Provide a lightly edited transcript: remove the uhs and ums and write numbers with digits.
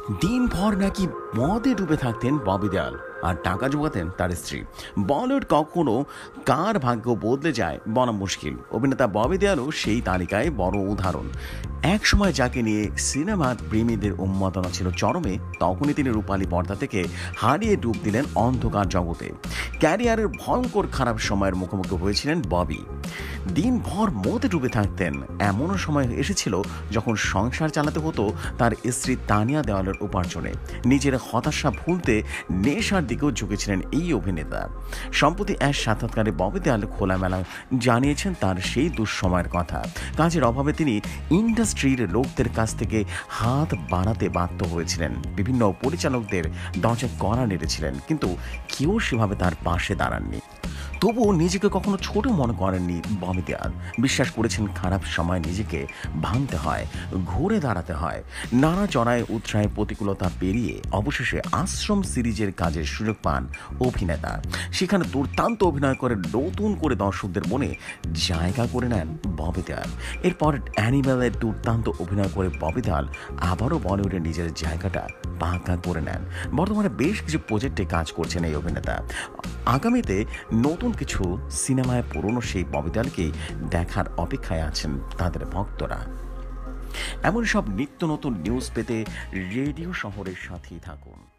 দিনভর নাকি মদে ডুবে থাকতেন ববি দেওয়াল আর টাকা জোগাতেন তার স্ত্রী। বলিউড কখনো কার ভাগ্য বদলে যায় বলা মুশকিল। অভিনেতা ববি দেওয়ালও সেই তালিকায় বড় উদাহরণ। এক সময় যাকে নিয়ে সিনেমার প্রেমীদের উন্মাদনা ছিল চরমে, তখনই তিনি রূপালী পর্দা থেকে হারিয়ে ডুব দিলেন অন্ধকার জগতে। ক্যারিয়ারের ভয়ঙ্কর খারাপ সময়ের মুখোমুখি হয়েছিলেন ববি। দিনভর মদে ডুবে থাকতেন। এমনও সময় এসেছিল যখন সংসার চালাতে হতো তার স্ত্রী তানিয়া দেওয়ালের উপার্জনে। নিজের হতাশা ভুলতে নেশার দিকেও ঝুঁকেছিলেন এই অভিনেতা। সম্প্রতি এক সাক্ষাৎকারে ববি দেওয়াল খোলামেলা জানিয়েছেন তার সেই দুঃসময়ের কথা। কাজের অভাবে তিনি ইন্ডাস্ট্রির লোকদের কাছ থেকে হাত বাড়াতে বাধ্য হয়েছিলেন। বিভিন্ন পরিচালকদের দরজায় কড়া নেড়েছিলেন, কিন্তু কেউ সেভাবে তার পাশে দাঁড়াননি। তবুও নিজেকে কখনো ছোট মনে করেননি ববি দেওয়াল। বিশ্বাস করেছেন খারাপ সময় নিজেকে ভাঙতে হয়, ঘুরে দাঁড়াতে হয়। নানা চড়াই উৎসাহে প্রতিকূলতা পেরিয়ে অবশেষে আশ্রম সিরিজের কাজের সুযোগ পান অভিনেতা। সেখানে দুর্দান্ত অভিনয় করে নতুন করে দর্শকদের মনে জায়গা করে নেন ববি দেওয়াল। এরপর অ্যানিমেলের দুর্দান্ত অভিনয় করে ববি দেওয়াল আবারও বলিউডে নিজের জায়গাটা পাকা করে নেন। বর্তমানে বেশ কিছু প্রজেক্টে কাজ করছেন এই অভিনেতা। আগামীতে নতুন কিছু সিনেমায় পুরনো সেই ববি দেওয়ালকেই দেখার অপেক্ষায় আছেন তাদের ভক্তরা। এমন সব নিত্য নতুন নিউজ পেতে রেডিও শহরের সাথেই থাকুন।